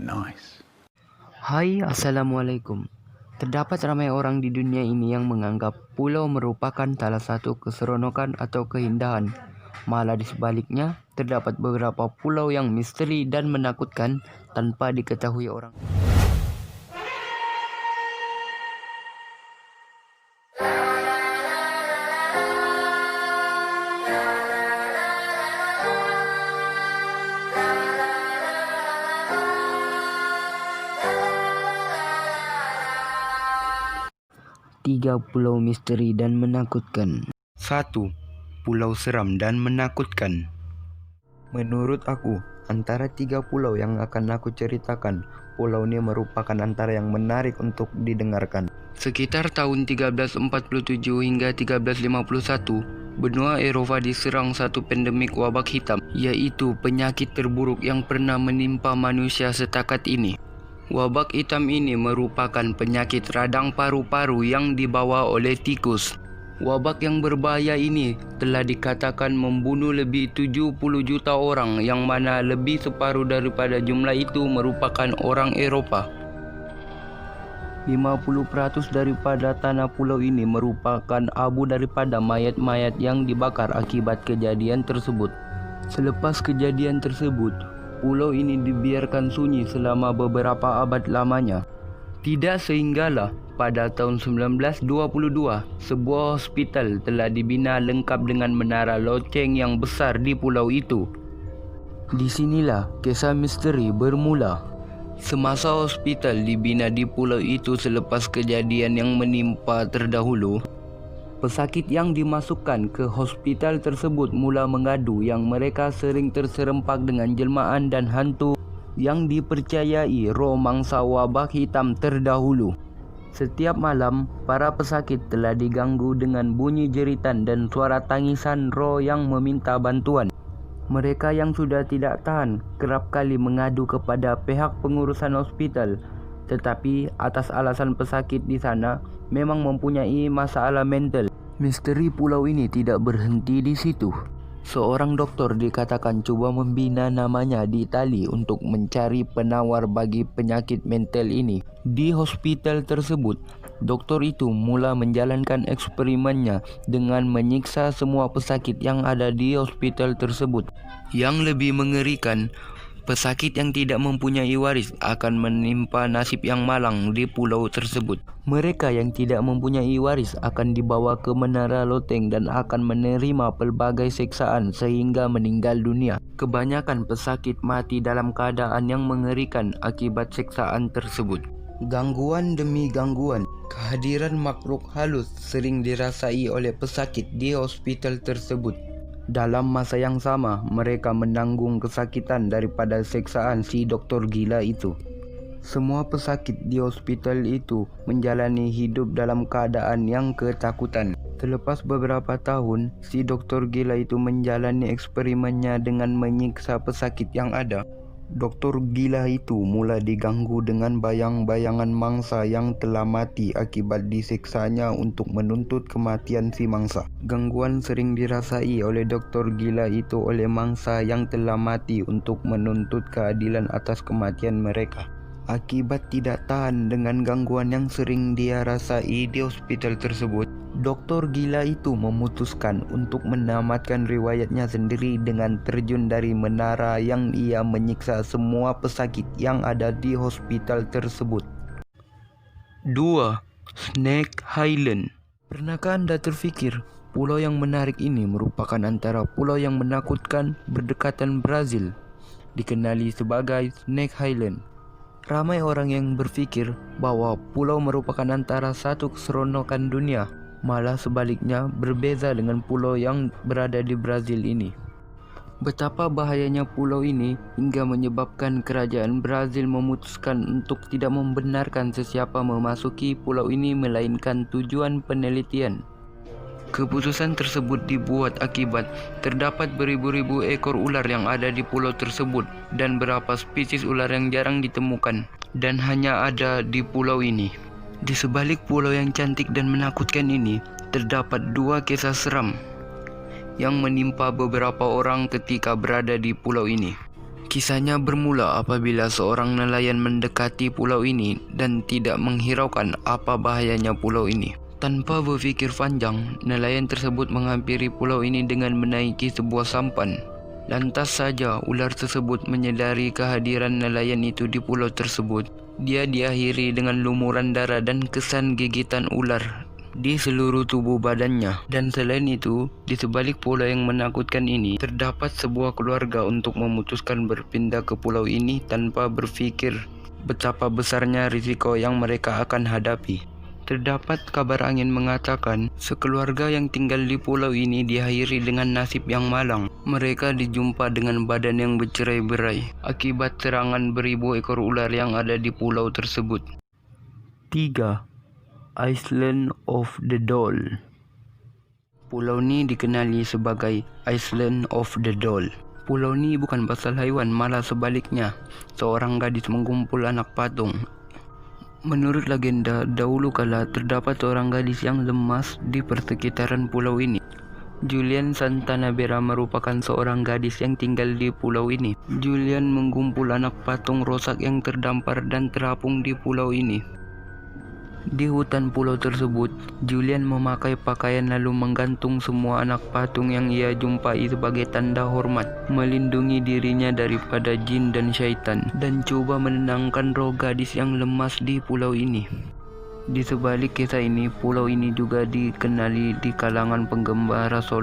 Nice. Hai, Assalamualaikum. Terdapat ramai orang di dunia ini yang menganggap pulau merupakan salah satu keseronokan atau keindahan. Malah di sebaliknya, terdapat beberapa pulau yang misteri dan menakutkan tanpa diketahui orang. Tiga pulau misteri dan menakutkan. 1. Pulau seram dan menakutkan. Menurut aku, antara tiga pulau yang akan aku ceritakan, pulau ini merupakan antara yang menarik untuk didengarkan. Sekitar tahun 1347 hingga 1351, benua Eropa diserang satu pandemik wabak hitam, yaitu penyakit terburuk yang pernah menimpa manusia setakat ini. Wabak hitam ini merupakan penyakit radang paru-paru yang dibawa oleh tikus. Wabak yang berbahaya ini telah dikatakan membunuh lebih 70 juta orang, yang mana lebih separuh daripada jumlah itu merupakan orang Eropa. 50% daripada tanah pulau ini merupakan abu daripada mayat-mayat yang dibakar akibat kejadian tersebut. Selepas kejadian tersebut, pulau ini dibiarkan sunyi selama beberapa abad lamanya. Tidak sehinggalah pada tahun 1922, sebuah hospital telah dibina lengkap dengan menara loceng yang besar di pulau itu. Disinilah kisah misteri bermula. Semasa hospital dibina di pulau itu selepas kejadian yang menimpa terdahulu, pesakit yang dimasukkan ke hospital tersebut mula mengadu yang mereka sering terserempak dengan jelmaan dan hantu yang dipercayai roh mangsa wabak hitam terdahulu. Setiap malam, para pesakit telah diganggu dengan bunyi jeritan dan suara tangisan roh yang meminta bantuan. Mereka yang sudah tidak tahan kerap kali mengadu kepada pihak pengurusan hospital, tetapi atas alasan pesakit di sana memang mempunyai masalah mental. Misteri pulau ini tidak berhenti di situ. Seorang doktor dikatakan coba membina namanya di Itali untuk mencari penawar bagi penyakit mental ini. Di hospital tersebut, doktor itu mula menjalankan eksperimennya dengan menyiksa semua pesakit yang ada di hospital tersebut. Yang lebih mengerikan, pesakit yang tidak mempunyai waris akan menimpa nasib yang malang di pulau tersebut. Mereka yang tidak mempunyai waris akan dibawa ke menara loteng dan akan menerima pelbagai siksaan sehingga meninggal dunia. Kebanyakan pesakit mati dalam keadaan yang mengerikan akibat siksaan tersebut. Gangguan demi gangguan, kehadiran makhluk halus sering dirasai oleh pesakit di hospital tersebut. Dalam masa yang sama, mereka menanggung kesakitan daripada siksaan si doktor gila itu. Semua pesakit di hospital itu menjalani hidup dalam keadaan yang ketakutan. Selepas beberapa tahun, si doktor gila itu menjalani eksperimennya dengan menyiksa pesakit yang ada. Doktor gila itu mula diganggu dengan bayang-bayangan mangsa yang telah mati akibat disiksanya untuk menuntut kematian si mangsa. Gangguan sering dirasai oleh doktor gila itu oleh mangsa yang telah mati untuk menuntut keadilan atas kematian mereka. Akibat tidak tahan dengan gangguan yang sering dia rasai di hospital tersebut, doktor gila itu memutuskan untuk menamatkan riwayatnya sendiri dengan terjun dari menara yang ia menyiksa semua pesakit yang ada di hospital tersebut. 2. Snake Island. Pernahkah Anda terfikir pulau yang menarik ini merupakan antara pulau yang menakutkan berdekatan Brazil, dikenali sebagai Snake Island? Ramai orang yang berpikir bahwa pulau merupakan antara satu keseronokan dunia, malah sebaliknya berbeza dengan pulau yang berada di Brazil ini. Betapa bahayanya pulau ini hingga menyebabkan kerajaan Brazil memutuskan untuk tidak membenarkan sesiapa memasuki pulau ini melainkan tujuan penelitian. Keputusan tersebut dibuat akibat terdapat beribu-ribu ekor ular yang ada di pulau tersebut dan beberapa spesies ular yang jarang ditemukan dan hanya ada di pulau ini. Di sebalik pulau yang cantik dan menakutkan ini, terdapat dua kisah seram yang menimpa beberapa orang ketika berada di pulau ini. Kisahnya bermula apabila seorang nelayan mendekati pulau ini dan tidak menghiraukan apa bahayanya pulau ini. Tanpa berpikir panjang, nelayan tersebut menghampiri pulau ini dengan menaiki sebuah sampan. Lantas saja ular tersebut menyadari kehadiran nelayan itu di pulau tersebut. Dia diakhiri dengan lumuran darah dan kesan gigitan ular di seluruh tubuh badannya. Dan selain itu, di sebalik pulau yang menakutkan ini, terdapat sebuah keluarga untuk memutuskan berpindah ke pulau ini tanpa berpikir betapa besarnya risiko yang mereka akan hadapi. Terdapat kabar angin mengatakan, sekeluarga yang tinggal di pulau ini diakhiri dengan nasib yang malang. Mereka dijumpa dengan badan yang bercerai-berai akibat serangan beribu ekor ular yang ada di pulau tersebut. 3. Island of the Doll. Pulau ini dikenali sebagai Island of the Doll. Pulau ini bukan pasal haiwan, malah sebaliknya. Seorang gadis mengumpul anak patung. Menurut legenda, dahulu kala terdapat seorang gadis yang lemas di persekitaran pulau ini. Julian Santanabera merupakan seorang gadis yang tinggal di pulau ini. Julian mengumpul anak patung rosak yang terdampar dan terapung di pulau ini. Di hutan pulau tersebut, Julian memakai pakaian lalu menggantung semua anak patung yang ia jumpai sebagai tanda hormat, melindungi dirinya daripada jin dan syaitan, dan coba menenangkan roh gadis yang lemas di pulau ini. Di sebalik kisah ini, pulau ini juga dikenali di kalangan penggembara solo.